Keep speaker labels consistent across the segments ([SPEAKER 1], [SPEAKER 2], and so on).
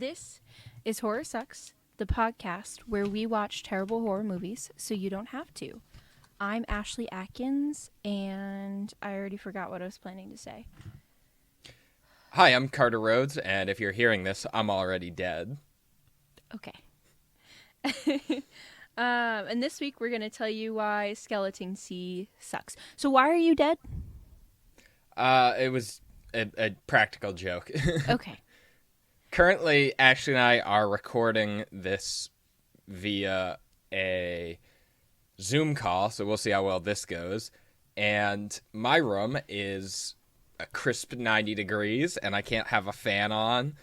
[SPEAKER 1] This is Horror Sucks, the podcast where we watch terrible horror movies so you don't have to. I'm Ashley Atkins, and I already forgot what I was planning to say.
[SPEAKER 2] Hi, I'm Carter Rhodes, and if you're hearing this, I'm already dead.
[SPEAKER 1] Okay. And this week we're going to tell you why Skeleton Sea sucks. So why are you dead?
[SPEAKER 2] It was a practical joke.
[SPEAKER 1] Okay.
[SPEAKER 2] Currently, Ashley and I are recording this via a Zoom call, so we'll see how well this goes. And my room is a crisp 90 degrees, and I can't have a fan on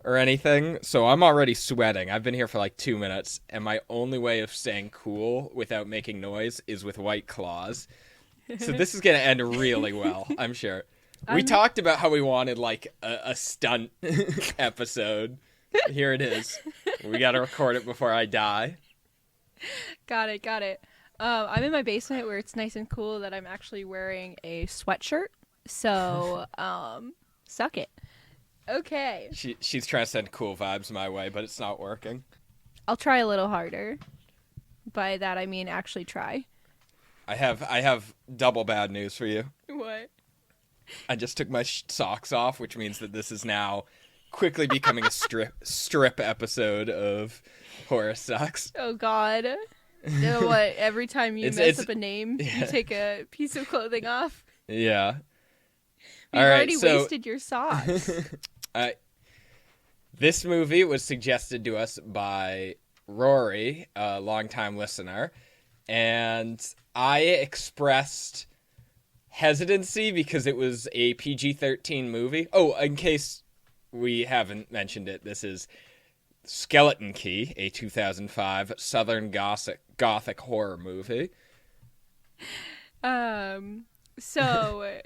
[SPEAKER 2] or anything, so I'm already sweating. I've been here for like 2 minutes, and my only way of staying cool without making noise is with White Claws. So this is going to end really well, I'm sure. We talked about how we wanted, like, a stunt episode. Here it is. We got to record it before I die.
[SPEAKER 1] Got it. I'm in my basement where it's nice and cool that I'm actually wearing a sweatshirt. So, suck it. Okay.
[SPEAKER 2] She's trying to send cool vibes my way, but it's not working.
[SPEAKER 1] I'll try a little harder. By that, I mean actually try.
[SPEAKER 2] I have double bad news for you.
[SPEAKER 1] What?
[SPEAKER 2] I just took my socks off, which means that this is now quickly becoming a strip episode of Horror Sucks.
[SPEAKER 1] Oh, God. You know what? Every time you mess up a name,
[SPEAKER 2] yeah.
[SPEAKER 1] You take a piece of clothing off.
[SPEAKER 2] Yeah.
[SPEAKER 1] You've already wasted your socks.
[SPEAKER 2] This movie was suggested to us by Rory, a longtime listener, and I expressed hesitancy because it was a PG-13 movie. Oh, in case we haven't mentioned it, this is Skeleton Key, a 2005 Southern Gothic horror movie.
[SPEAKER 1] So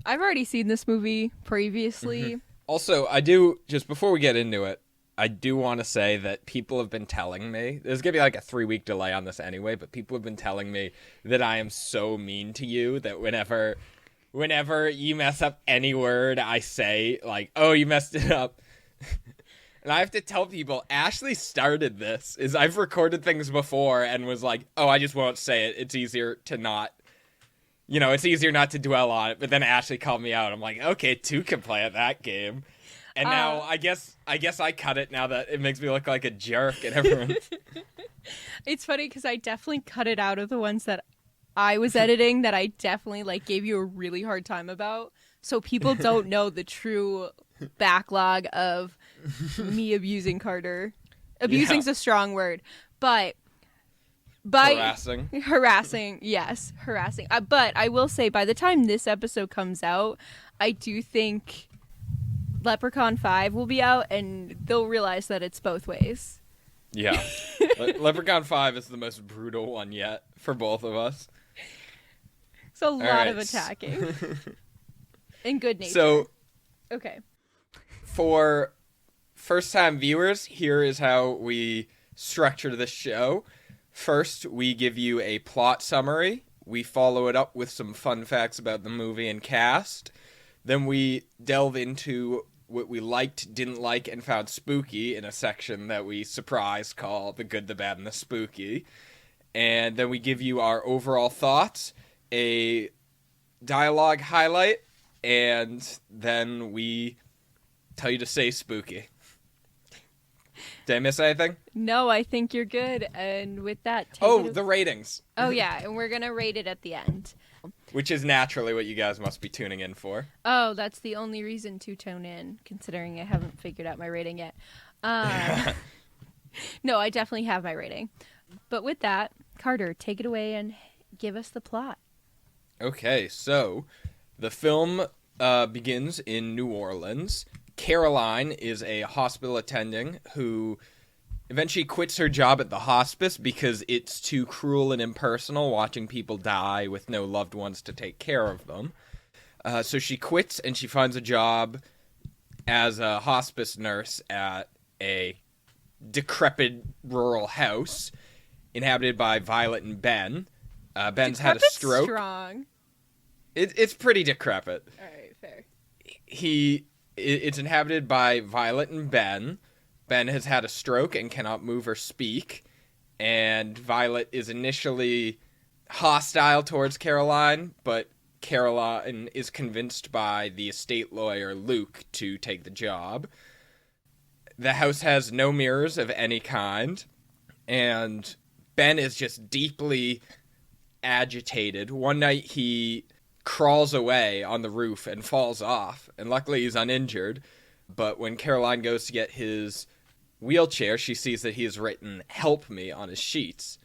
[SPEAKER 1] I've already seen this movie previously.
[SPEAKER 2] Mm-hmm. Also, I do, just before we get into it, I do want to say that people have been telling me, there's going to be like a 3-week delay on this anyway, but people have been telling me that I am so mean to you that whenever you mess up any word I say, like, oh, you messed it up. And I have to tell people, Ashley started this, is I've recorded things before and was like, oh, I just won't say it. It's easier to not, it's easier not to dwell on it. But then Ashley called me out. I'm like, okay, 2 can play at that game. And now I guess I cut it now that it makes me look like a jerk and everyone.
[SPEAKER 1] It's funny because I definitely cut it out of the ones that I was editing that I definitely gave you a really hard time about. So people don't know the true backlog of me abusing Carter. Abusing's a strong word, but harassing, yes, harassing. But I will say, by the time this episode comes out, I do think Leprechaun 5 will be out, and they'll realize that it's both ways.
[SPEAKER 2] Yeah. Leprechaun 5 is the most brutal one yet for both of us.
[SPEAKER 1] It's a lot of attacking. In good nature.
[SPEAKER 2] So,
[SPEAKER 1] okay.
[SPEAKER 2] For first-time viewers, here is how we structure this show. First, we give you a plot summary. We follow it up with some fun facts about the movie and cast. Then we delve into what we liked, didn't like, and found spooky in a section that we surprised call The Good, the Bad, and the Spooky. And then we give you our overall thoughts, a dialogue highlight, and then we tell you to say spooky. Did I miss anything?
[SPEAKER 1] No, I think you're good. And with that...
[SPEAKER 2] the ratings.
[SPEAKER 1] Oh, yeah, and we're going to rate it at the end.
[SPEAKER 2] Which is naturally what you guys must be tuning in for.
[SPEAKER 1] Oh, that's the only reason to tune in, considering I haven't figured out my rating yet. No, I definitely have my rating. But with that, Carter, take it away and give us the plot.
[SPEAKER 2] Okay, so the film begins in New Orleans. Caroline is a hospital attending who eventually quits her job at the hospice because it's too cruel and impersonal watching people die with no loved ones to take care of them. So she quits and she finds a job as a hospice nurse at a decrepit rural house inhabited by Violet and Ben. Ben's had a stroke.
[SPEAKER 1] Strong.
[SPEAKER 2] It's pretty decrepit.
[SPEAKER 1] All right, fair.
[SPEAKER 2] It's inhabited by Violet and Ben, Ben has had a stroke and cannot move or speak, and Violet is initially hostile towards Caroline, but Caroline is convinced by the estate lawyer Luke to take the job. The house has no mirrors of any kind, and Ben is just deeply agitated. One night he crawls away on the roof and falls off, and luckily he's uninjured. But when Caroline goes to get his wheelchair, she sees that he has written "Help me" on his sheets.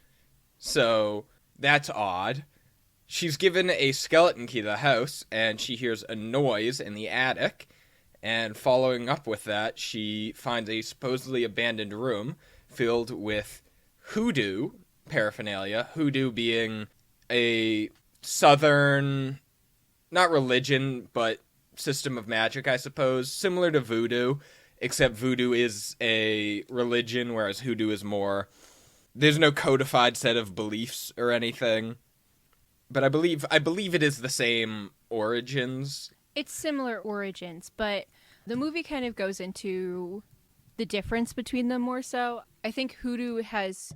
[SPEAKER 2] So that's odd. She's given a skeleton key to the house, and she hears a noise in the attic. And following up with that, she finds a supposedly abandoned room filled with hoodoo paraphernalia. Hoodoo being a southern, not religion, but system of magic, I suppose, similar to voodoo, except voodoo is a religion, whereas hoodoo is more, there's no codified set of beliefs or anything. But I believe it is the same origins.
[SPEAKER 1] It's similar origins, but the movie kind of goes into the difference between them more so. I think hoodoo has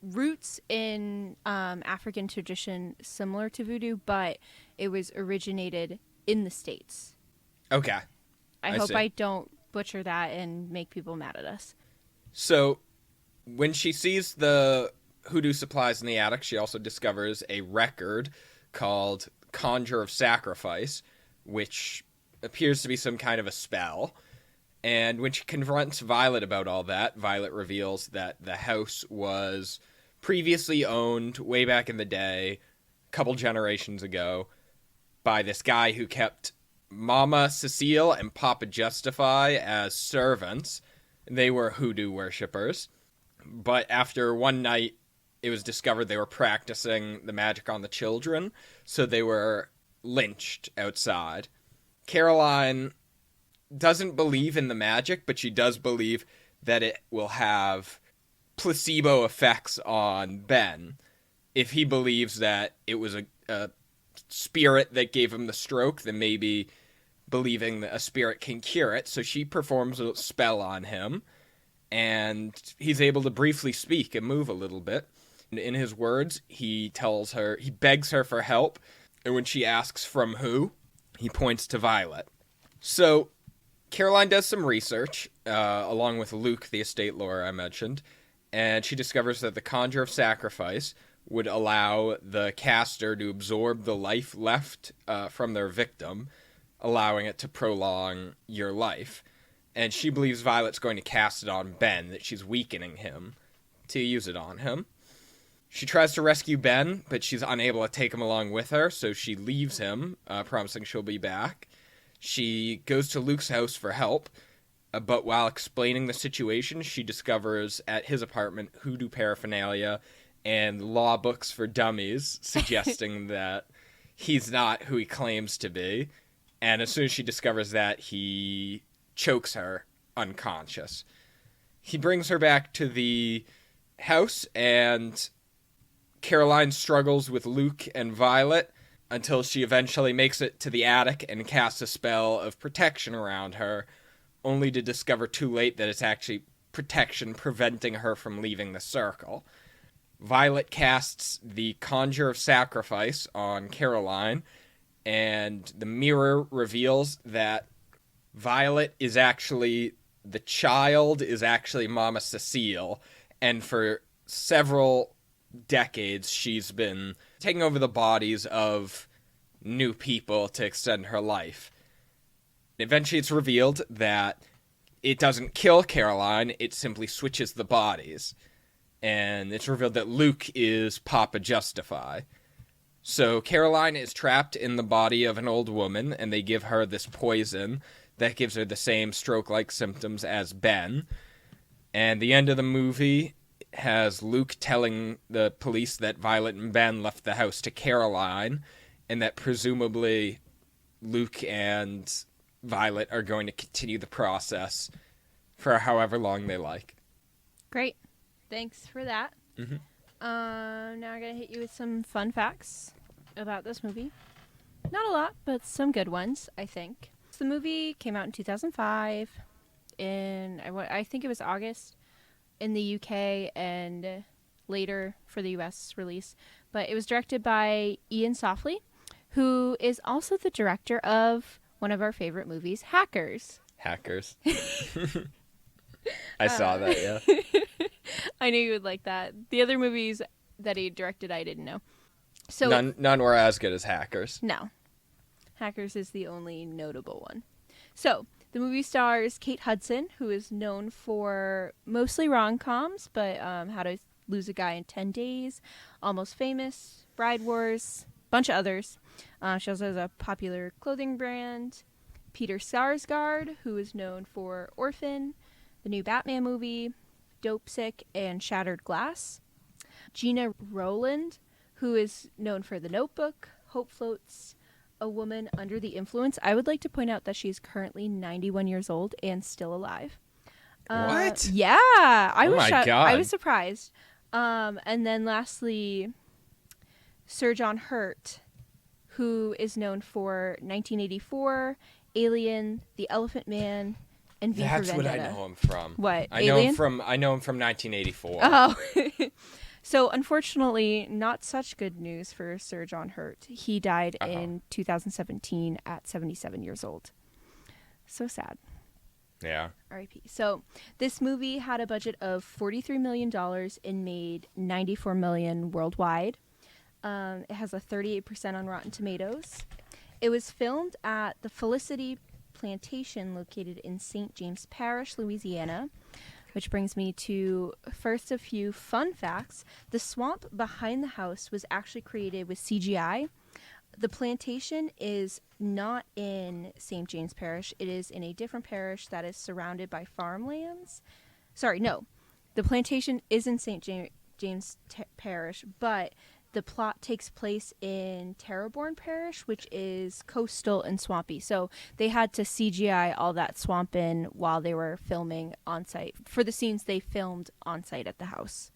[SPEAKER 1] roots in African tradition similar to voodoo, but it was originated in the States.
[SPEAKER 2] Okay.
[SPEAKER 1] I hope
[SPEAKER 2] see.
[SPEAKER 1] I don't butcher that and make people mad at us.
[SPEAKER 2] So when she sees the hoodoo supplies in the attic, she also discovers a record called Conjure of Sacrifice, which appears to be some kind of a spell. And when she confronts Violet about all that, Violet reveals that the house was previously owned way back in the day, a couple generations ago, by this guy who kept Mama Cecile and Papa Justify as servants. They were hoodoo worshippers. But after one night, it was discovered they were practicing the magic on the children, so they were lynched outside. Caroline doesn't believe in the magic, but she does believe that it will have placebo effects on Ben. If he believes that it was a spirit that gave him the stroke, then maybe believing that a spirit can cure it. So she performs a spell on him, and he's able to briefly speak and move a little bit. In his words, he begs her for help, and when she asks from who, he points to Violet. So Caroline does some research, along with Luke, the estate lawyer I mentioned, and she discovers that the Conjure of Sacrifice would allow the caster to absorb the life left from their victim, allowing it to prolong your life. And she believes Violet's going to cast it on Ben, that she's weakening him to use it on him. She tries to rescue Ben, but she's unable to take him along with her, so she leaves him, promising she'll be back. She goes to Luke's house for help, but while explaining the situation, she discovers at his apartment hoodoo paraphernalia and law books for dummies, suggesting that he's not who he claims to be. And as soon as she discovers that, he chokes her unconscious. He brings her back to the house, and Caroline struggles with Luke and Violet until she eventually makes it to the attic and casts a spell of protection around her, only to discover too late that it's actually protection preventing her from leaving the circle. Violet casts the Conjure of Sacrifice on Caroline, and the mirror reveals that Violet is actually, the child is actually Mama Cecile, and for several decades she's been taking over the bodies of new people to extend her life. Eventually it's revealed that it doesn't kill Caroline, it simply switches the bodies. And it's revealed that Luke is Papa Justify. So Caroline is trapped in the body of an old woman, and they give her this poison that gives her the same stroke-like symptoms as Ben. And the end of the movie has Luke telling the police that Violet and Ben left the house to Caroline, and that presumably Luke and Violet are going to continue the process for however long they like.
[SPEAKER 1] Great. Thanks for that.
[SPEAKER 2] Mm-hmm.
[SPEAKER 1] Now I'm going to hit you with some fun facts about this movie. Not a lot, but some good ones, I think. The movie came out in 2005. in, I think it was August in the UK and later for the US release. But it was directed by Ian Softly, who is also the director of one of our favorite movies, Hackers.
[SPEAKER 2] Hackers. I saw that, yeah.
[SPEAKER 1] I knew you would like that. The other movies that he directed, I didn't know. So
[SPEAKER 2] None were as good as Hackers.
[SPEAKER 1] No. Hackers is the only notable one. So, the movie stars Kate Hudson, who is known for mostly rom-coms, but How to Lose a Guy in 10 Days, Almost Famous, Bride Wars, bunch of others. She also has a popular clothing brand. Peter Sarsgaard, who is known for Orphan, the new Batman movie, Dopesick, and Shattered Glass. Gina Rowland, who is known for The Notebook, Hope Floats, A Woman Under the Influence. I would like to point out that she's currently 91 years old and still alive.
[SPEAKER 2] What?
[SPEAKER 1] Yeah, I was
[SPEAKER 2] God.
[SPEAKER 1] I was surprised. And then lastly, Sir John Hurt, who is known for 1984, Alien, The Elephant Man, and V for
[SPEAKER 2] That's
[SPEAKER 1] Vendetta.
[SPEAKER 2] what I know him from.
[SPEAKER 1] What?
[SPEAKER 2] I
[SPEAKER 1] Alien?
[SPEAKER 2] know him from 1984.
[SPEAKER 1] Oh. So, unfortunately, not such good news for Sir John Hurt. He died in 2017 at 77 years old. So sad.
[SPEAKER 2] Yeah.
[SPEAKER 1] R.I.P. So, this movie had a budget of $43 million and made $94 million worldwide. It has a 38% on Rotten Tomatoes. It was filmed at the Felicity Plantation located in St. James Parish, Louisiana. Which brings me to first a few fun facts. The swamp behind the house was actually created with CGI. The plantation is not in St. James Parish. It is in a different parish that is surrounded by farmlands. Sorry, no. The plantation is in St. James Parish, but the plot takes place in Terrebonne Parish, which is coastal and swampy. So they had to CGI all that swamp in while they were filming on site for the scenes they filmed on site at the house.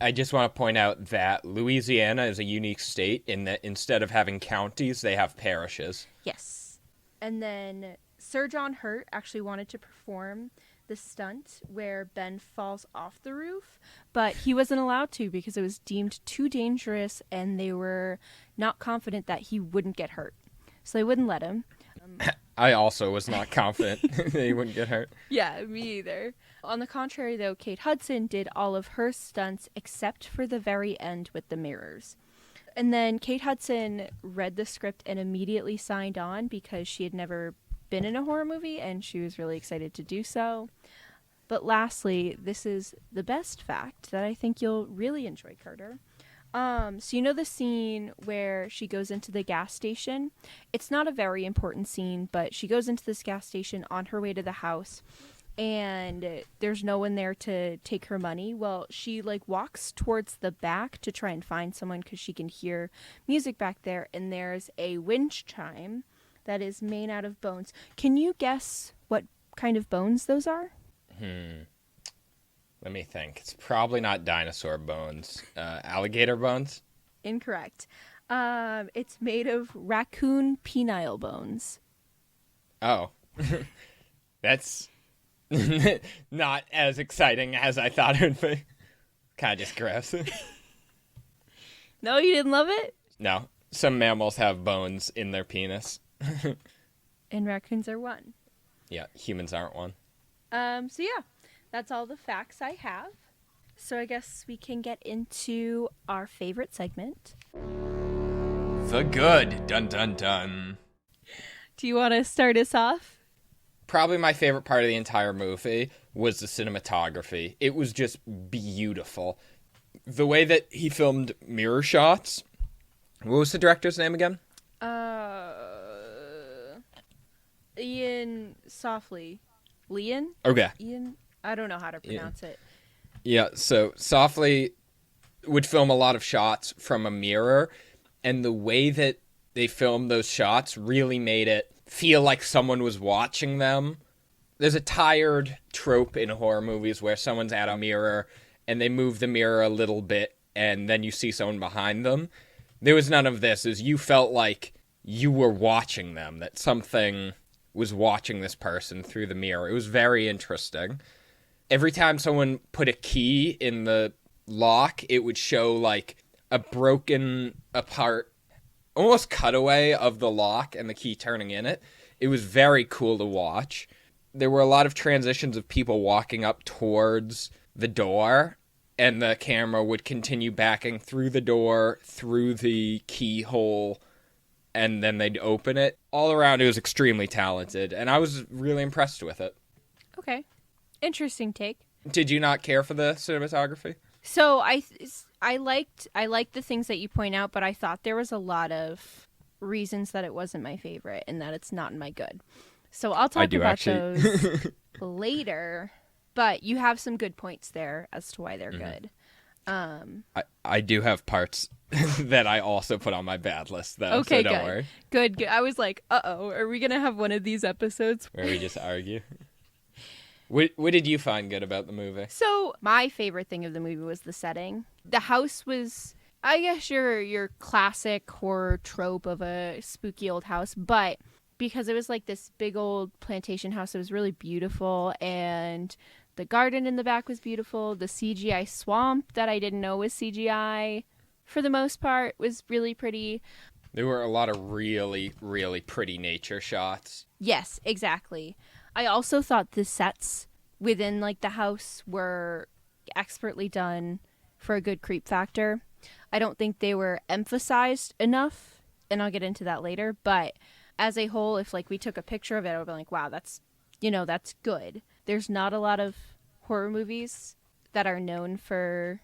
[SPEAKER 2] I just want to point out that Louisiana is a unique state in that instead of having counties, they have parishes.
[SPEAKER 1] Yes. And then Sir John Hurt actually wanted to perform the stunt where Ben falls off the roof, but he wasn't allowed to because it was deemed too dangerous and they were not confident that he wouldn't get hurt. So they wouldn't let him.
[SPEAKER 2] I also was not confident that he wouldn't get hurt.
[SPEAKER 1] Yeah, me either. On the contrary, though, Kate Hudson did all of her stunts except for the very end with the mirrors. And then Kate Hudson read the script and immediately signed on because she had never been in a horror movie and she was really excited to do so. But lastly, this is the best fact that I think you'll really enjoy, Carter. So you know the scene where she goes into the gas station? It's not a very important scene, but she goes into this gas station on her way to the house and there's no one there to take her money. Well, she walks towards the back to try and find someone because she can hear music back there, and there's a wind chime that is made out of bones. Can you guess what kind of bones those are?
[SPEAKER 2] Let me think. It's probably not dinosaur bones. Alligator bones?
[SPEAKER 1] Incorrect. It's made of raccoon penile bones.
[SPEAKER 2] Oh. That's not as exciting as I thought it would be. Kind of just gross.
[SPEAKER 1] No, you didn't love it?
[SPEAKER 2] No. Some mammals have bones in their penis.
[SPEAKER 1] And raccoons are one.
[SPEAKER 2] Yeah, humans aren't one.
[SPEAKER 1] So yeah, that's all the facts I have. So I guess we can get into our favorite segment.
[SPEAKER 2] The good. Dun dun dun.
[SPEAKER 1] Do you want to start us off?
[SPEAKER 2] Probably my favorite part of the entire movie was the cinematography. It was just beautiful. The way that he filmed mirror shots. What was the director's name again?
[SPEAKER 1] Ian Softly. Leon?
[SPEAKER 2] Okay.
[SPEAKER 1] Ian? I don't know how to pronounce it.
[SPEAKER 2] Yeah, so Softly would film a lot of shots from a mirror, and the way that they filmed those shots really made it feel like someone was watching them. There's a tired trope in horror movies where someone's at a mirror, and they move the mirror a little bit, and then you see someone behind them. There was none of this, as you felt like you were watching them, that something was watching this person through the mirror. It was very interesting. Every time someone put a key in the lock, it would show like a broken apart, almost cutaway of the lock and the key turning in it. It was very cool to watch. There were a lot of transitions of people walking up towards the door, and the camera would continue backing through the door, through the keyhole, and then they'd open it. All around, it was extremely talented, and I was really impressed with it.
[SPEAKER 1] Okay. Interesting take.
[SPEAKER 2] Did you not care for the cinematography?
[SPEAKER 1] So I liked the things that you point out, but I thought there was a lot of reasons that it wasn't my favorite and that it's not in my good. So I'll talk about those later, but you have some good points there as to why they're good.
[SPEAKER 2] I do have parts that I also put on my bad list, though.
[SPEAKER 1] Okay,
[SPEAKER 2] so don't worry.
[SPEAKER 1] Good. I was like, uh-oh, are we going to have one of these episodes
[SPEAKER 2] where we just argue? What did you find good about the movie?
[SPEAKER 1] So my favorite thing of the movie was the setting. The house was, I guess, your classic horror trope of a spooky old house, but because it was like this big old plantation house, it was really beautiful, and the garden in the back was beautiful. The CGI swamp that I didn't know was CGI, for the most part, was really pretty.
[SPEAKER 2] There were a lot of really, really pretty nature shots.
[SPEAKER 1] Yes, exactly. I also thought the sets within like the house were expertly done for a good creep factor. I don't think they were emphasized enough, and I'll get into that later, but as a whole, if like we took a picture of it, I would be like, wow, that's good. There's not a lot of horror movies that are known for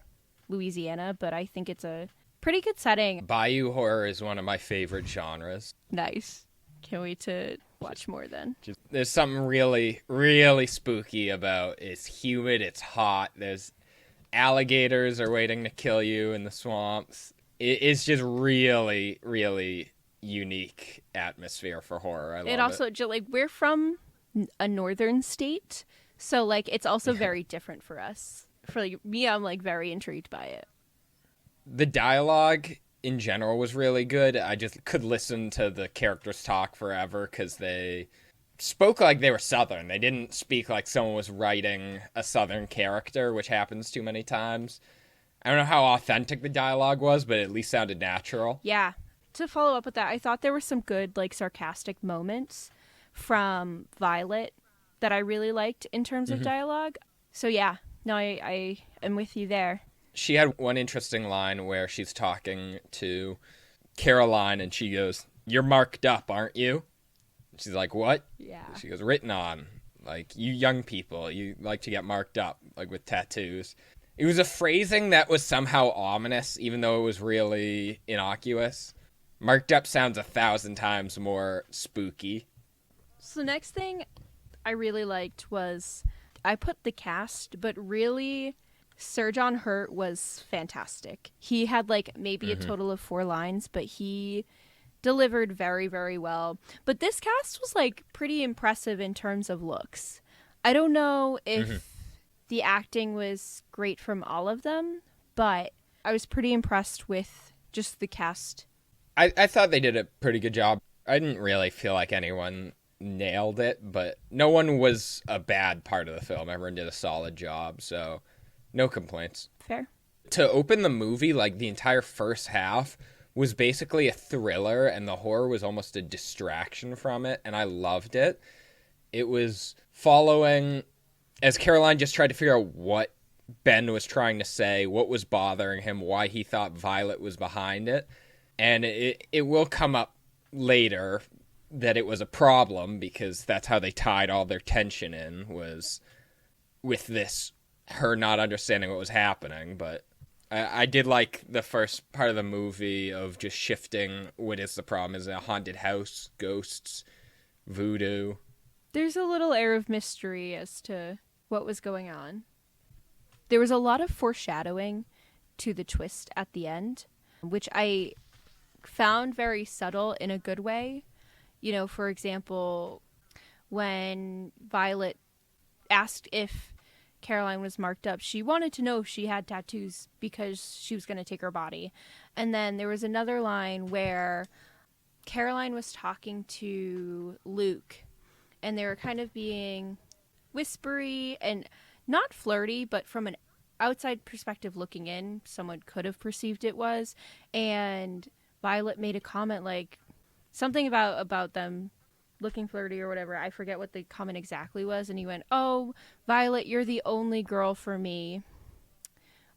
[SPEAKER 1] Louisiana, but I think it's a pretty good setting.
[SPEAKER 2] Bayou horror is one of my favorite genres.
[SPEAKER 1] Nice. Can't wait to watch more then.
[SPEAKER 2] There's something really, really spooky about it. It's humid, it's hot, there's alligators are waiting to kill you in the swamps. It's just really, really unique atmosphere for horror. I love it.
[SPEAKER 1] Also, like, we're from a northern state, so like it's also very different for us. For like, me, I'm like very intrigued by it.
[SPEAKER 2] The dialogue in general was really good. I just could listen to the characters talk forever because they spoke like they were Southern. They didn't speak like someone was writing a Southern character, which happens too many times. I don't know how authentic the dialogue was, but it at least sounded natural.
[SPEAKER 1] Yeah. To follow up with that, I thought there were some good, like, sarcastic moments from Violet that I really liked in terms of dialogue. So yeah, no, I am with you there.
[SPEAKER 2] She had one interesting line where she's talking to Caroline and she goes, "You're marked up, aren't you?" She's like, "What?"
[SPEAKER 1] Yeah.
[SPEAKER 2] She goes, "Written on. Like, you young people, you like to get marked up, like with tattoos." It was a phrasing that was somehow ominous, even though it was really innocuous. Marked up sounds 1,000 times more spooky.
[SPEAKER 1] So the next thing I really liked was, I put the cast, but really Sir John Hurt was fantastic. He had like maybe a total of 4 lines, but he delivered very, very well. But this cast was like pretty impressive in terms of looks. I don't know if the acting was great from all of them, but I was pretty impressed with just the cast.
[SPEAKER 2] I thought they did a pretty good job. I didn't really feel like anyone nailed it, but no one was a bad part of the film. Everyone did a solid job, so no complaints.
[SPEAKER 1] Fair.
[SPEAKER 2] To open the movie, like the entire first half was basically a thriller, and the horror was almost a distraction from it, and I loved it. It was following, as Caroline just tried to figure out what Ben was trying to say, what was bothering him, why he thought Violet was behind it. And it will come up later that it was a problem, because that's how they tied all their tension in, was with this, her not understanding what was happening. But I did like the first part of the movie of just shifting what is the problem. Is it a haunted house, ghosts, voodoo?
[SPEAKER 1] There's a little air of mystery as to what was going on. There was a lot of foreshadowing to the twist at the end, which I found very subtle in a good way. You know, for example, when Violet asked if Caroline was marked up, she wanted to know if she had tattoos because she was going to take her body. And then there was another line where Caroline was talking to Luke, and they were kind of being whispery and not flirty, but from an outside perspective looking in, someone could have perceived it was. And Violet made a comment like something about them looking flirty or whatever. I forget what the comment exactly was, and he went, "Oh, Violet, you're the only girl for me,"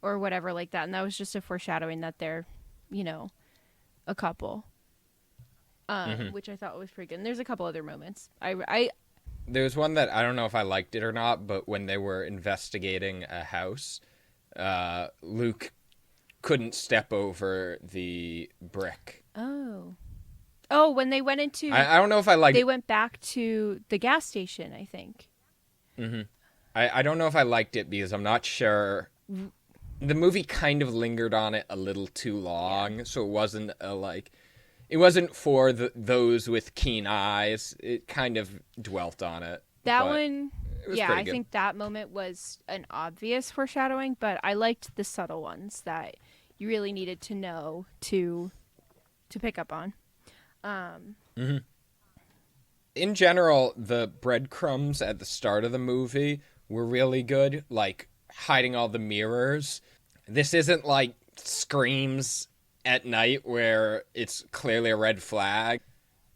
[SPEAKER 1] or whatever like that. And that was just a foreshadowing that they're, a couple, which I thought was pretty good. And there's a couple other moments.
[SPEAKER 2] There's one that I don't know if I liked it or not, but when they were investigating a house, Luke couldn't step over the brick.
[SPEAKER 1] Oh, when they went into...
[SPEAKER 2] I don't know if I liked...
[SPEAKER 1] They went back to the gas station, I think.
[SPEAKER 2] Mm-hmm. I don't know if I liked it because I'm not sure... The movie kind of lingered on it a little too long, so it wasn't It wasn't for those with keen eyes. It kind of dwelt on it.
[SPEAKER 1] That one... Yeah, I
[SPEAKER 2] good.
[SPEAKER 1] think that moment was an obvious foreshadowing, but I liked the subtle ones that you really needed to know to pick up on.
[SPEAKER 2] In general, the breadcrumbs at the start of the movie were really good, like hiding all the mirrors. This isn't like Screams at night where it's clearly a red flag.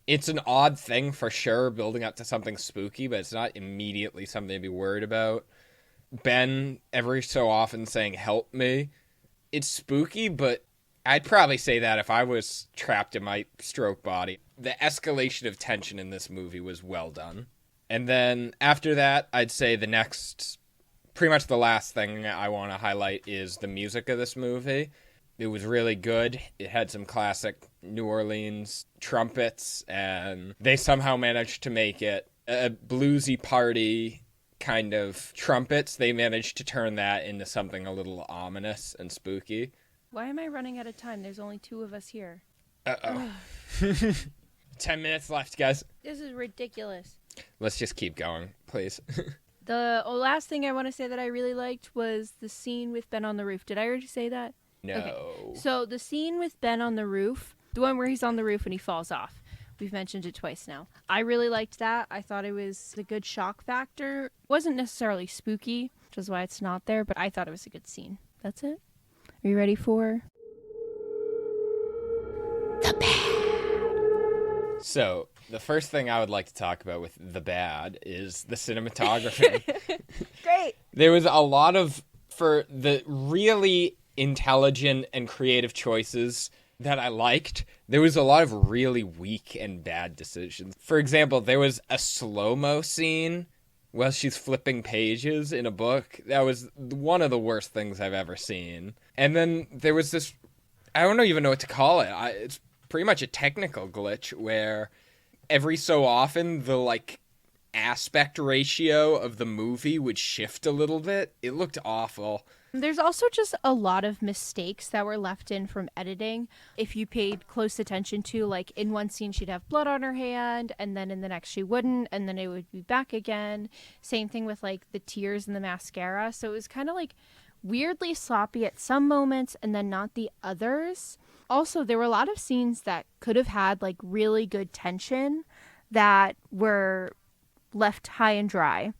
[SPEAKER 2] It's an odd thing for sure, building up to something spooky, but it's not immediately something to be worried about. Ben every so often saying, "Help me." It's spooky, but I'd probably say that if I was trapped in my stroke body. The escalation of tension in this movie was well done. And then after that, I'd say pretty much the last thing I want to highlight is the music of this movie. It was really good. It had some classic New Orleans trumpets, and they somehow managed to make it a bluesy party kind of trumpets. They managed to turn that into something a little ominous and spooky.
[SPEAKER 1] Why am I running out of time? There's only 2 of us here.
[SPEAKER 2] Uh-oh. 10 minutes left, guys.
[SPEAKER 1] This is ridiculous.
[SPEAKER 2] Let's just keep going, please.
[SPEAKER 1] The last thing I want to say that I really liked was the scene with Ben on the roof. Did I already say that?
[SPEAKER 2] No.
[SPEAKER 1] Okay. So the scene with Ben on the roof, the one where he's on the roof and he falls off. We've mentioned it twice now. I really liked that. I thought it was a good shock factor. It wasn't necessarily spooky, which is why it's not there, but I thought it was a good scene. That's it. Are you ready for the bad?
[SPEAKER 2] So, the first thing I would like to talk about with the bad is the cinematography.
[SPEAKER 1] Great.
[SPEAKER 2] There was a lot for the really intelligent and creative choices that I liked, there was a lot of really weak and bad decisions. For example, there was a slow-mo scene while she's flipping pages in a book. That was one of the worst things I've ever seen. And then there was this, I don't even know what to call it. It's pretty much a technical glitch where every so often the aspect ratio of the movie would shift a little bit. It looked awful.
[SPEAKER 1] There's also just a lot of mistakes that were left in from editing. If you paid close attention to, in one scene she'd have blood on her hand, and then in the next she wouldn't, and then it would be back again. Same thing with the tears and the mascara. So it was kind of weirdly sloppy at some moments and then not the others. Also, there were a lot of scenes that could have had really good tension that were left high and dry.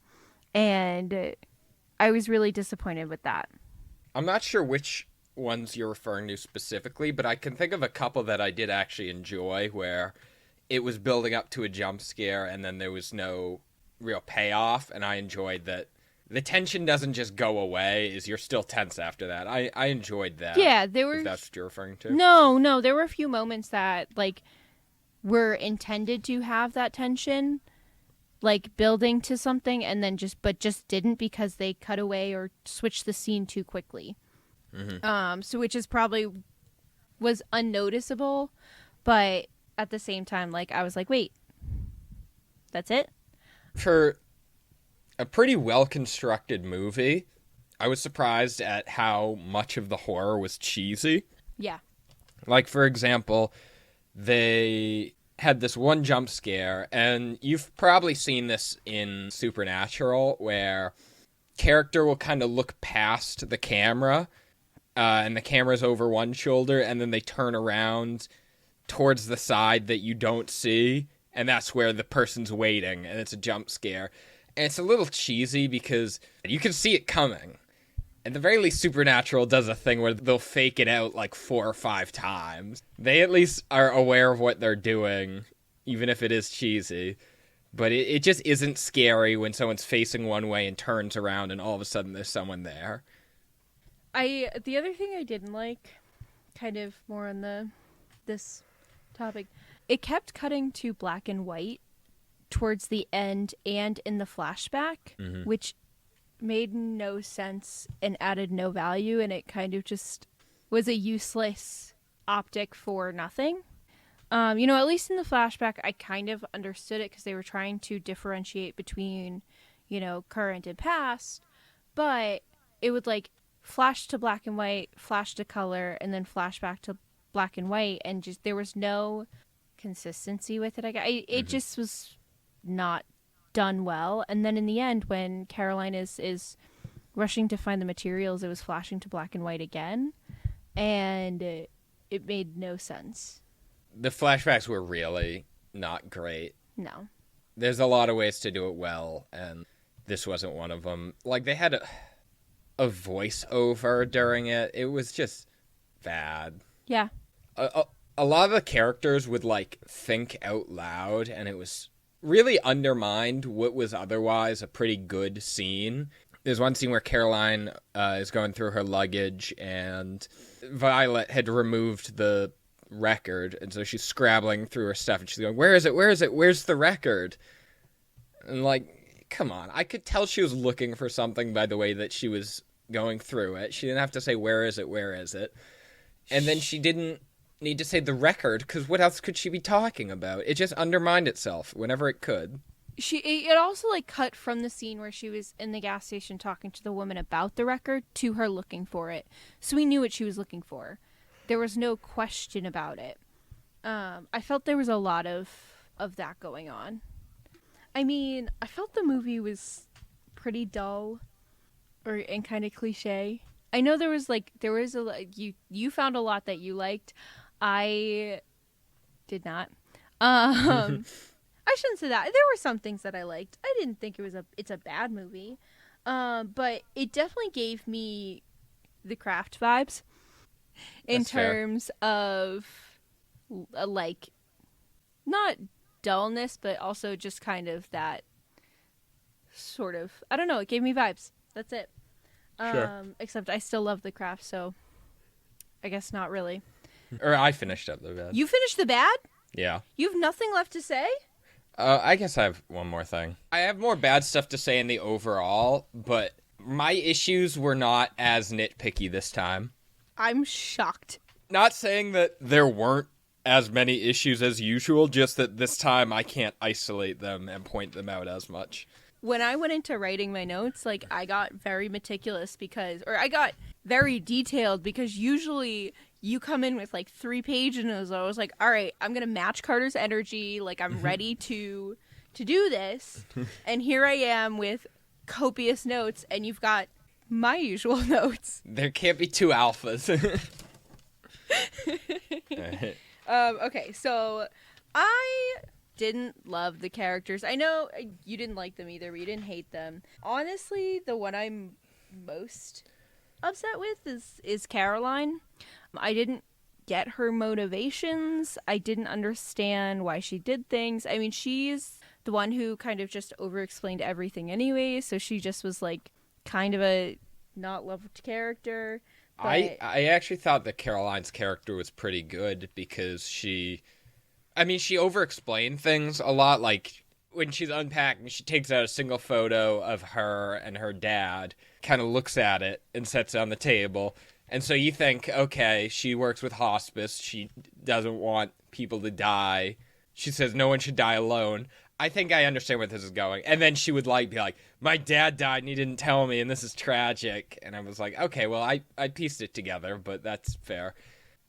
[SPEAKER 1] And I was really disappointed with that.
[SPEAKER 2] I'm not sure which ones you're referring to specifically, but I can think of a couple that I did actually enjoy where it was building up to a jump scare and then there was no real payoff, and I enjoyed that. The tension doesn't just go away, is you're still tense after that. I enjoyed that.
[SPEAKER 1] Yeah, there were...
[SPEAKER 2] If that's what you're referring to.
[SPEAKER 1] No, there were a few moments that, were intended to have that tension, building to something, and then just didn't because they cut away or switched the scene too quickly. Mm-hmm. So which is probably was unnoticeable, but at the same time, I was wait, that's it? For
[SPEAKER 2] a pretty well-constructed movie, I was surprised at how much of the horror was cheesy.
[SPEAKER 1] Yeah.
[SPEAKER 2] For example, they had this one jump scare, and you've probably seen this in Supernatural, where character will kind of look past the camera, and the camera's over one shoulder, and then they turn around towards the side that you don't see, and that's where the person's waiting, and it's a jump scare. And it's a little cheesy because you can see it coming. At the very least, Supernatural does a thing where they'll fake it out like 4 or 5 times. They at least are aware of what they're doing, even if it is cheesy. But it just isn't scary when someone's facing one way and turns around and all of a sudden there's someone there.
[SPEAKER 1] The other thing I didn't like, kind of more on this topic, it kept cutting to black and white towards the end and in the flashback, which made no sense and added no value, and it kind of just was a useless optic for nothing. At least in the flashback, I kind of understood it because they were trying to differentiate between, current and past, but it would like flash to black and white, flash to color, and then flash back to black and white, and just there was no consistency with it. It just was not done well. And then in the end, when Caroline is rushing to find the materials, it was flashing to black and white again, and it made no sense.
[SPEAKER 2] The flashbacks were really not great.
[SPEAKER 1] No.
[SPEAKER 2] There's a lot of ways to do it well, and this wasn't one of them. Like, they had a voiceover during it. It was just bad.
[SPEAKER 1] Yeah.
[SPEAKER 2] A lot of the characters would, like, think out loud, and it was really undermined what was otherwise a pretty good scene. There's one scene where Caroline is going through her luggage, and Violet had removed the record, and so she's scrabbling through her stuff, and she's going, where is it, where's the record? And like, come on, I could tell she was looking for something by the way that she was going through it. She didn't have to say, where is it? And then she didn't need to say the record, because what else could she be talking about? It just undermined itself whenever it could.
[SPEAKER 1] It also like cut from the scene where she was in the gas station talking to the woman about the record to her looking for it, so we knew what she was looking for. There was no question about it. I felt there was a lot of that going on. I mean, I felt the movie was pretty dull and kind of cliche. I know there was you found a lot that you liked. I did not. I shouldn't say that. There were some things that I liked. I didn't think it's a bad movie. But it definitely gave me the Craft vibes. In
[SPEAKER 2] That's fair.
[SPEAKER 1] terms of, like, not dullness, but also just kind of that sort of, I don't know, it gave me vibes. That's it.
[SPEAKER 2] Sure.
[SPEAKER 1] Except I still love The Craft, so I guess not really.
[SPEAKER 2] Or I finished up the bad.
[SPEAKER 1] You finished The Bad?
[SPEAKER 2] Yeah.
[SPEAKER 1] You have nothing left to say?
[SPEAKER 2] I guess I have one more thing. I have more bad stuff to say in the overall, but my issues were not as nitpicky this time.
[SPEAKER 1] I'm shocked.
[SPEAKER 2] Not saying that there weren't as many issues as usual, just that this time I can't isolate them and point them out as much.
[SPEAKER 1] When I went into writing my notes, like, I got very meticulous I got very detailed because usually you come in with like 3 pages. I was like, all right, I'm going to match Carter's energy. Like, I'm ready to do this. And here I am with copious notes, and you've got my usual notes.
[SPEAKER 2] There can't be 2 alphas.
[SPEAKER 1] Okay, so I didn't love the characters. I know you didn't like them either, but you didn't hate them. Honestly, the one I'm most upset with is Caroline. I didn't get her motivations. I didn't understand why she did things. I mean, she's the one who kind of just over-explained everything anyway, so she just was like kind of a not loved character. But
[SPEAKER 2] I actually thought that Caroline's character was pretty good because she over-explained things a lot. Like, when she's unpacking, she takes out a single photo of her and her dad, kind of looks at it and sets it on the table. And so you think, okay, she works with hospice. She doesn't want people to die. She says no one should die alone. I think I understand where this is going. And then she would be like, my dad died and he didn't tell me and this is tragic. And I was like, okay, well, I pieced it together, but that's fair.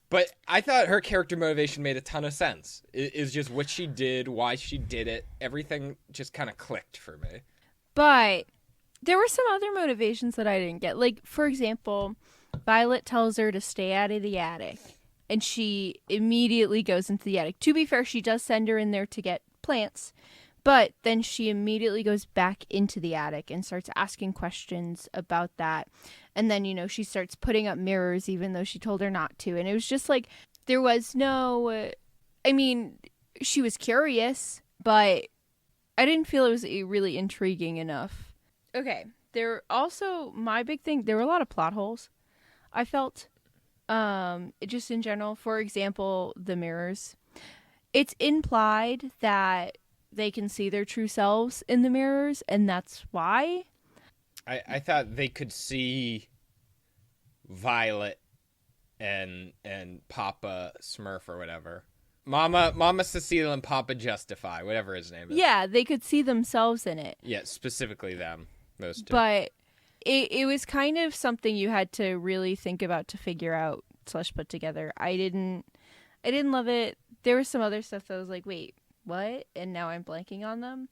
[SPEAKER 2] But I thought her character motivation made a ton of sense. It's just what she did, why she did it. Everything just kind of clicked for me.
[SPEAKER 1] But there were some other motivations that I didn't get. Like, for example, Violet tells her to stay out of the attic, and she immediately goes into the attic. To be fair, she does send her in there to get plants. But then she immediately goes back into the attic and starts asking questions about that. And then, she starts putting up mirrors even though she told her not to. And it was just like, there was no, she was curious, but I didn't feel it was really intriguing enough. Okay. My big thing, there were a lot of plot holes, I felt. Just in general. For example, the mirrors. It's implied that they can see their true selves in the mirrors, and that's why.
[SPEAKER 2] I thought they could see Violet and Papa Smurf or whatever. Mama Cecile and Papa Justify, whatever his name is.
[SPEAKER 1] Yeah, they could see themselves in it.
[SPEAKER 2] Yeah, specifically them, those two.
[SPEAKER 1] But it was kind of something you had to really think about to figure out / put together. I didn't love it. There was some other stuff that was like, wait, what? And now I'm blanking on them.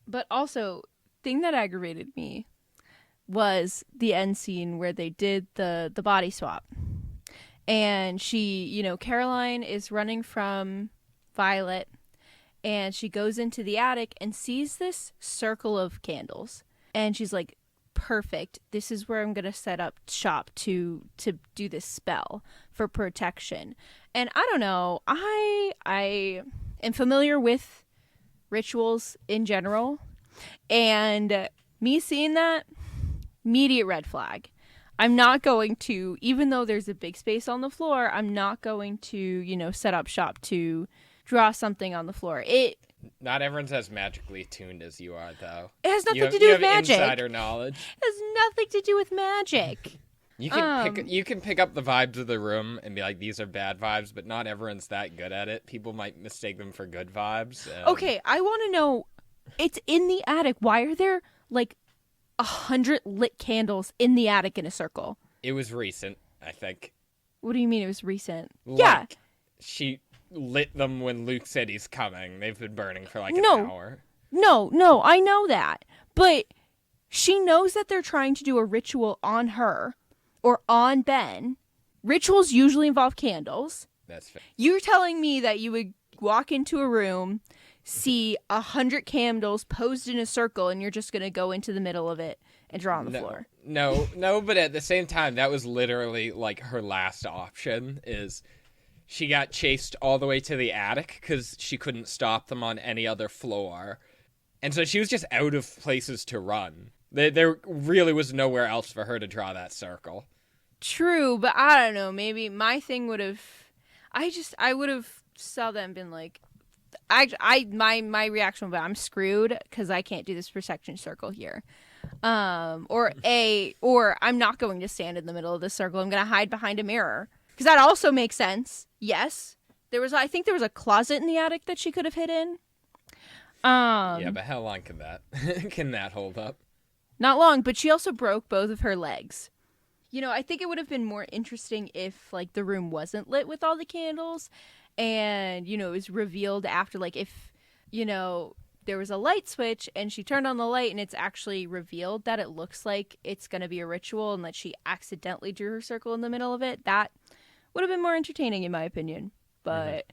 [SPEAKER 1] But also, thing that aggravated me was the end scene where they did the body swap. And she, Caroline is running from Violet, and she goes into the attic and sees this circle of candles. And she's like, perfect. This is where I'm going to set up shop to do this spell for protection. And I don't know, I am familiar with rituals in general, and me seeing that, immediate red flag. I'm not going to, even though there's a big space on the floor, I'm not going to, set up shop to draw something on the floor.
[SPEAKER 2] Not everyone's as magically tuned as you are, though.
[SPEAKER 1] It has nothing to do with magic.
[SPEAKER 2] Insider knowledge.
[SPEAKER 1] It has nothing to do with magic.
[SPEAKER 2] You can pick up the vibes of the room and be like, these are bad vibes, but not everyone's that good at it. People might mistake them for good vibes.
[SPEAKER 1] Okay, I want to know, it's in the attic. Why are there, 100 lit candles in the attic in a circle?
[SPEAKER 2] It was recent, I think.
[SPEAKER 1] What do you mean it was recent? Yeah.
[SPEAKER 2] She lit them when Luke said he's coming. They've been burning for an hour.
[SPEAKER 1] No, I know that. But she knows that they're trying to do a ritual on her or on Ben. Rituals usually involve candles.
[SPEAKER 2] That's fair.
[SPEAKER 1] You're telling me that you would walk into a room, see 100 candles posed in a circle, and you're just going to go into the middle of it and draw on the floor.
[SPEAKER 2] No, but at the same time, that was literally her last option is she got chased all the way to the attic because she couldn't stop them on any other floor. And so she was just out of places to run. There really was nowhere else for her to draw that circle.
[SPEAKER 1] True, but I don't know. Maybe my thing would have... I would have saw them been like... My reaction would be, I'm screwed because I can't do this protection circle here. Or I'm not going to stand in the middle of the circle. I'm going to hide behind a mirror. Because that also makes sense. Yes. I think there was a closet in the attic that she could have hid in.
[SPEAKER 2] Yeah, but how long can that hold up?
[SPEAKER 1] Not long, but she also broke both of her legs. I think it would have been more interesting if, the room wasn't lit with all the candles and, it was revealed after, if, there was a light switch and she turned on the light and it's actually revealed that it looks like it's going to be a ritual and that she accidentally drew her circle in the middle of it. That would have been more entertaining in my opinion. But,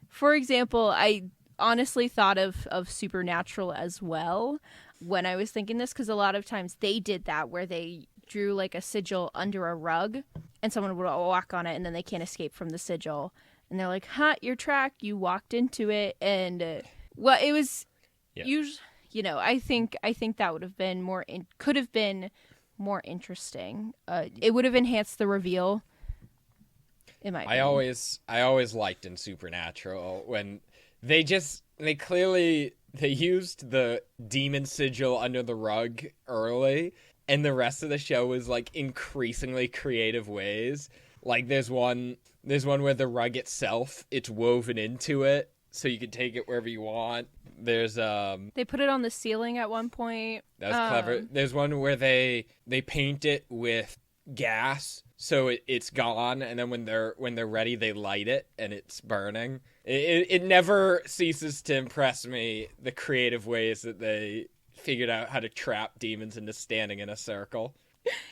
[SPEAKER 1] for example, I honestly thought of Supernatural as well when I was thinking this, because a lot of times they did that where they drew a sigil under a rug and someone would walk on it and then they can't escape from the sigil and they're like, you're trapped, you walked into it. And it was usually, I think that would have been could have been more interesting. It would have enhanced the reveal in my opinion.
[SPEAKER 2] I always liked in Supernatural when they used the demon sigil under the rug early, and the rest of the show was increasingly creative ways. There's one where the rug itself, it's woven into it, so you can take it wherever you want. There's
[SPEAKER 1] they put it on the ceiling at one point.
[SPEAKER 2] That was clever. There's one where they paint it with gas, so it's gone, and then when they're ready, they light it, and it's burning. It never ceases to impress me, the creative ways that they figured out how to trap demons into standing in a circle.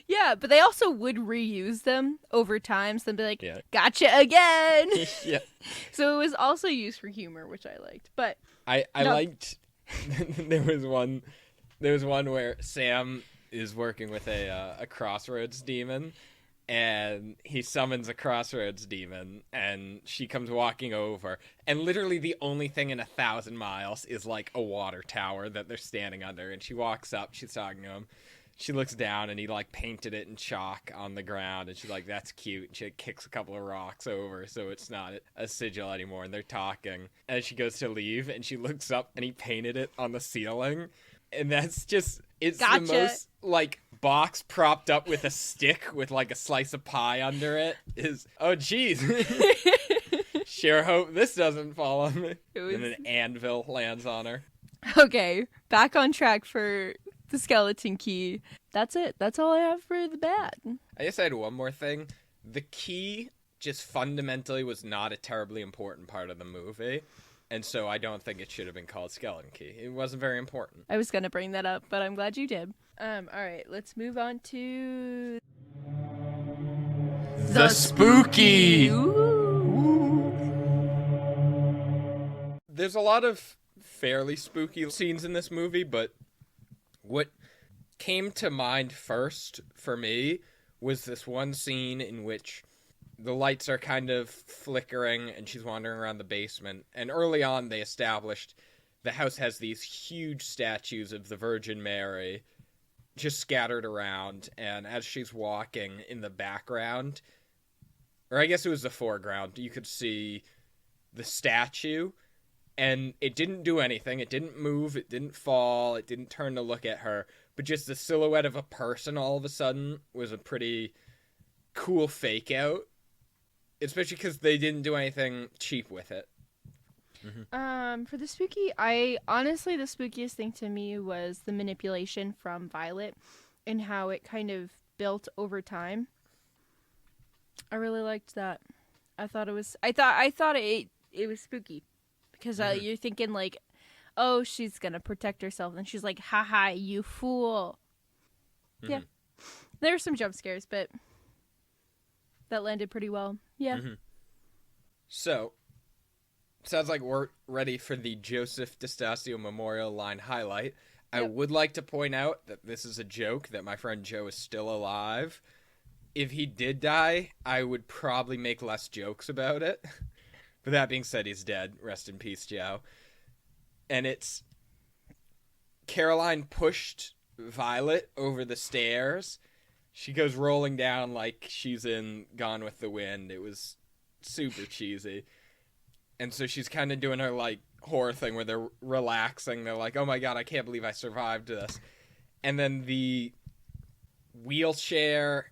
[SPEAKER 1] Yeah, Yeah, but they also would reuse them over time, so they'd be like,
[SPEAKER 2] Yeah.
[SPEAKER 1] gotcha again!
[SPEAKER 2] Yeah.
[SPEAKER 1] So it was also used for humor, which I liked. But
[SPEAKER 2] I
[SPEAKER 1] no.
[SPEAKER 2] liked there was one where Sam is working with a crossroads demon, and he summons a crossroads demon, and she comes walking over, and literally the only thing in 1,000 miles is like a water tower that they're standing under, and she walks up, she's talking to him, she looks down, and he like painted it in chalk on the ground, and she's like, that's cute, and she like, kicks a couple of rocks over so it's not a sigil anymore, and they're talking, and she goes to leave, and she looks up, and he painted it on the ceiling, and that's just, it's
[SPEAKER 1] Gotcha.
[SPEAKER 2] the most like box propped up with a stick with like a slice of pie under it is, oh geez. Sure hope this doesn't fall on me. And an anvil lands on her.
[SPEAKER 1] Okay, back on track for the skeleton key. That's it. That's all I have for the bad.
[SPEAKER 2] I guess I had one more thing. The key just fundamentally was not a terribly important part of the movie. And so I don't think it should have been called Skeleton Key. It wasn't very important.
[SPEAKER 1] I was going to bring that up, but I'm glad you did. All right, let's move on to...
[SPEAKER 2] The spooky!
[SPEAKER 1] Ooh.
[SPEAKER 2] There's a lot of fairly spooky scenes in this movie, but what came to mind first for me was this one scene in which the lights are kind of flickering and she's wandering around the basement. And early on, they established the house has these huge statues of the Virgin Mary just scattered around. And as she's walking in the background, or I guess it was the foreground, you could see the statue. And it didn't do anything. It didn't move. It didn't fall. It didn't turn to look at her. But just the silhouette of a person all of a sudden was a pretty cool fake out. Especially because they didn't do anything cheap with it.
[SPEAKER 1] Mm-hmm. For the spooky, the spookiest thing to me was the manipulation from Violet and how it kind of built over time. I really liked that. I thought it was spooky because you're thinking like, oh, she's gonna protect herself, and she's like, haha, you fool. Mm-hmm. Yeah, there were some jump scares, but that landed pretty well. Yeah.
[SPEAKER 2] Mm-hmm. So, sounds like we're ready for the Joseph DeStasio Memorial line highlight. Yep. I would like to point out that this is a joke, that my friend Joe is still alive. If he did die, I would probably make less jokes about it. But that being said, he's dead. Rest in peace, Joe. And it's Caroline pushed Violet over the stairs. She goes rolling down like she's in Gone with the Wind. It was super cheesy. And so she's kind of doing her, like, horror thing where they're relaxing. They're like, oh my god, I can't believe I survived this. And then the wheelchair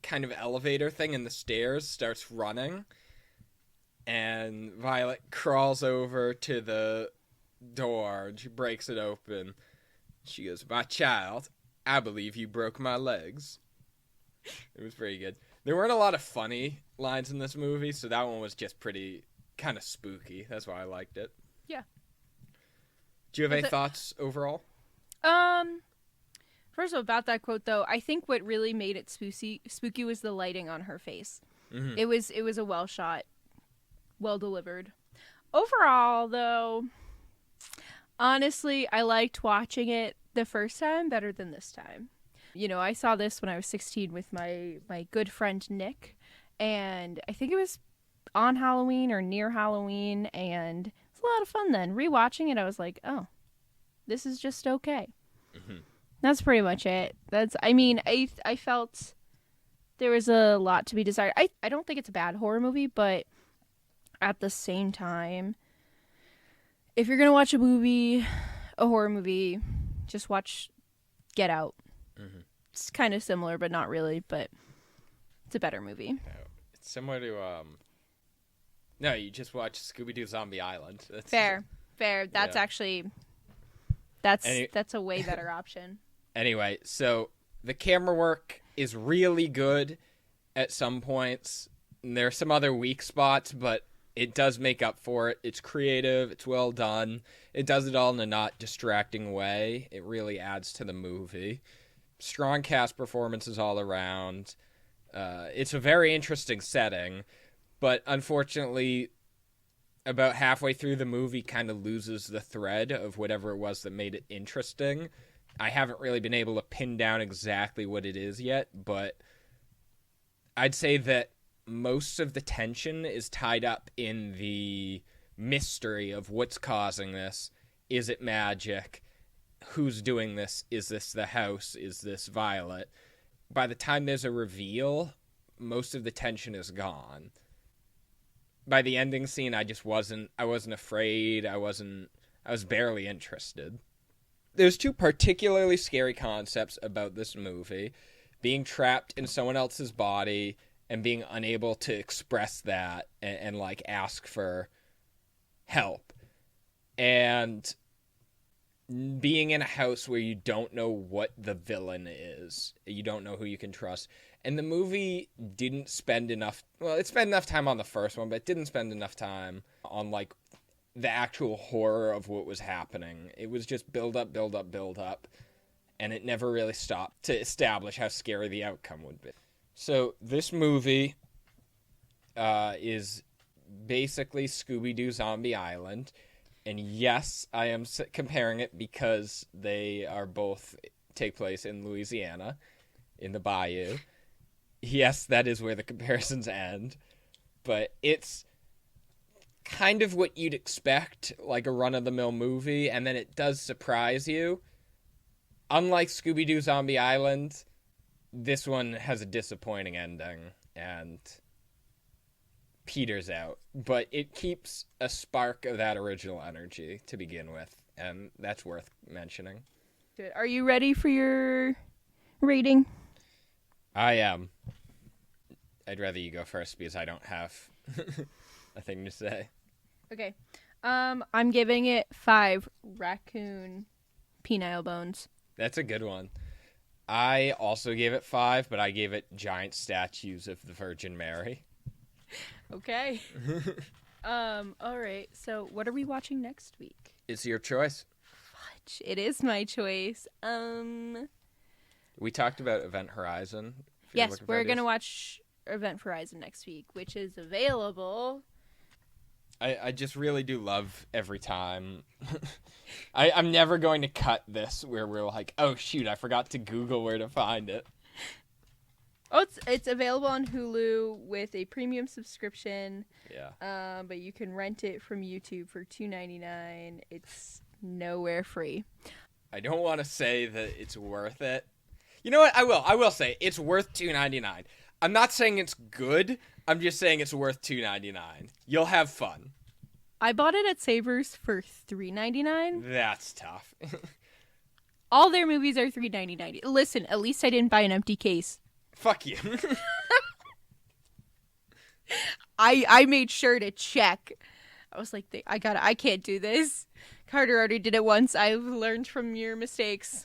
[SPEAKER 2] kind of elevator thing in the stairs starts running. And Violet crawls over to the door and she breaks it open. She goes, my child, I believe you broke my legs. It was pretty good. There weren't a lot of funny lines in this movie, so that one was just pretty kind of spooky. That's why I liked it.
[SPEAKER 1] Yeah.
[SPEAKER 2] Do you have any thoughts overall?
[SPEAKER 1] First of all, about that quote though, I think what really made it spooky was the lighting on her face. Mm-hmm. It was a well shot, well delivered. Overall though, honestly, I liked watching it the first time better than this time. You know, I saw this when I was 16 with my good friend Nick, and I think it was on Halloween or near Halloween, and it's a lot of fun then. Rewatching it, I was like, oh, this is just okay. Mm-hmm. That's pretty much it. I felt there was a lot to be desired. I don't think it's a bad horror movie, but at the same time, if you're going to watch a horror movie, just watch Get Out. Mm-hmm. It's kind of similar, but not really, but it's a better movie.
[SPEAKER 2] No, it's similar to, no, you just watch Scooby-Doo Zombie Island. That's,
[SPEAKER 1] fair. That's actually, that's a way better option.
[SPEAKER 2] Anyway, so the camera work is really good at some points. And there are some other weak spots, but it does make up for it. It's creative. It's well done. It does it all in a not distracting way. It really adds to the movie. strong cast performances all around. It's a very interesting setting, but unfortunately, about halfway through the movie kind of loses the thread of whatever it was that made it interesting. I haven't really been able to pin down exactly what it is yet, but I'd say that most of the tension is tied up in the mystery of what's causing this. Is it magic? Who's doing this? Is this the house? Is this Violet? By the time there's a reveal, most of the tension is gone. By the ending scene, I wasn't afraid. I was barely interested. There's two particularly scary concepts about this movie: being trapped in someone else's body and being unable to express that and like ask for help, and being in a house where you don't know what the villain is. You don't know who you can trust. And the movie didn't spend enough... Well, it spent enough time on the first one, but it didn't spend enough time on, like, the actual horror of what was happening. It was just build up, build up, build up. And it never really stopped to establish how scary the outcome would be. So, this movie is basically Scooby-Doo Zombie Island. And yes, I am comparing it because they are both take place in Louisiana, in the bayou. Yes, that is where the comparisons end. But it's kind of what you'd expect, like a run-of-the-mill movie, and then it does surprise you. Unlike Scooby-Doo Zombie Island, this one has a disappointing ending, and peters out, but it keeps a spark of that original energy to begin with, and that's worth mentioning.
[SPEAKER 1] Good. Are you ready for your rating?
[SPEAKER 2] I am. I'd rather you go first because I don't have a thing to say.
[SPEAKER 1] Okay. I'm giving it 5 raccoon penile bones.
[SPEAKER 2] That's a good one. I also gave it 5, but I gave it giant statues of the Virgin Mary.
[SPEAKER 1] Okay. All right. So, what are we watching next week?
[SPEAKER 2] It's your choice.
[SPEAKER 1] Fudge. It is my choice.
[SPEAKER 2] We talked about Event Horizon.
[SPEAKER 1] Yes, we're going to watch Event Horizon next week, which is available.
[SPEAKER 2] I just really do love every time. I'm never going to cut this where we're like, oh, shoot, I forgot to Google where to find it.
[SPEAKER 1] Oh, it's available on Hulu with a premium subscription.
[SPEAKER 2] Yeah.
[SPEAKER 1] But you can rent it from YouTube for $2.99. It's nowhere free.
[SPEAKER 2] I don't want to say that it's worth it. You know what? I will say it's worth $2.99. I'm not saying it's good. I'm just saying it's worth $2.99. You'll have fun.
[SPEAKER 1] I bought it at Savers for $3.99.
[SPEAKER 2] That's tough.
[SPEAKER 1] All their movies are $3.99. Listen, at least I didn't buy an empty case.
[SPEAKER 2] Fuck you.
[SPEAKER 1] I made sure to check. I was like, I can't do this. Carter already did it once. I've learned from your mistakes.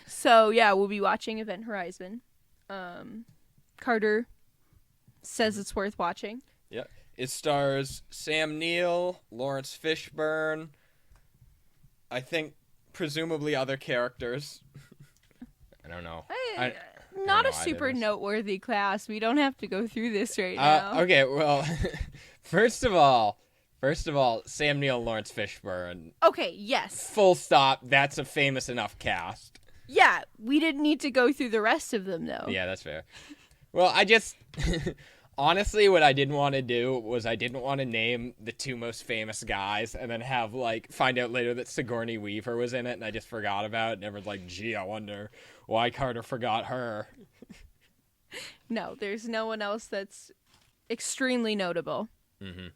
[SPEAKER 1] So yeah, we'll be watching Event Horizon. Carter says it's worth watching.
[SPEAKER 2] Yeah. It stars Sam Neill, Lawrence Fishburne, I think presumably other characters. I don't know.
[SPEAKER 1] Not a super noteworthy class. We don't have to go through this right now.
[SPEAKER 2] Okay, well, first of all, Sam Neill, Lawrence Fishburne.
[SPEAKER 1] Okay, yes.
[SPEAKER 2] Full stop. That's a famous enough cast.
[SPEAKER 1] Yeah, we didn't need to go through the rest of them, though.
[SPEAKER 2] Yeah, that's fair. Well, I just... Honestly, what I didn't want to do was I didn't want to name the two most famous guys and then have, find out later that Sigourney Weaver was in it and I just forgot about it. And everyone's like, gee, I wonder why Carter forgot her.
[SPEAKER 1] No, there's no one else that's extremely notable.
[SPEAKER 2] Mm-hmm.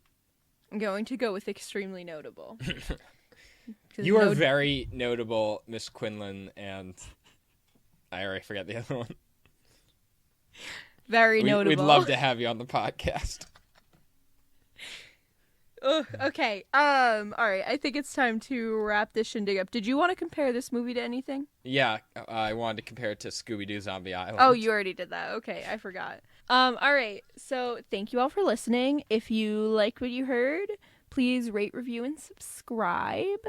[SPEAKER 1] I'm going to go with extremely notable.
[SPEAKER 2] You are very notable, Miss Quinlan, and I already forgot the other one.
[SPEAKER 1] Very notable.
[SPEAKER 2] We'd love to have you on the podcast.
[SPEAKER 1] Okay. All right. I think it's time to wrap this shindig up. Did you want to compare this movie to anything?
[SPEAKER 2] Yeah, I wanted to compare it to Scooby-Doo Zombie Island.
[SPEAKER 1] Oh, you already did that. Okay, I forgot. All right. So thank you all for listening. If you like what you heard, Please rate, review, and subscribe.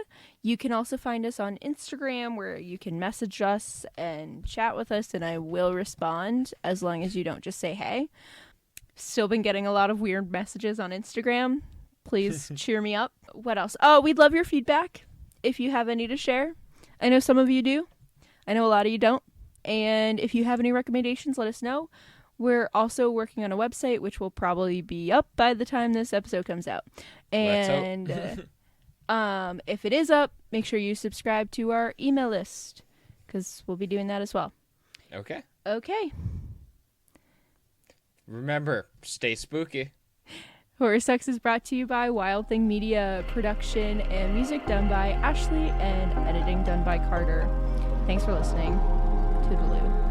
[SPEAKER 1] You can also find us on Instagram where you can message us and chat with us, and I will respond as long as you don't just say hey. Still been getting a lot of weird messages on Instagram. Please cheer me up. What else? Oh, we'd love your feedback if you have any to share. I know some of you do. I know a lot of you don't. And if you have any recommendations, let us know. We're also working on a website, which will probably be up by the time this episode comes out. And if it is up, make sure you subscribe to our email list, because we'll be doing that as well.
[SPEAKER 2] Okay. Remember, stay spooky.
[SPEAKER 1] Horror Sucks is brought to you by Wild Thing Media, production and music done by Ashley, and editing done by Carter. Thanks for listening. Toodaloo.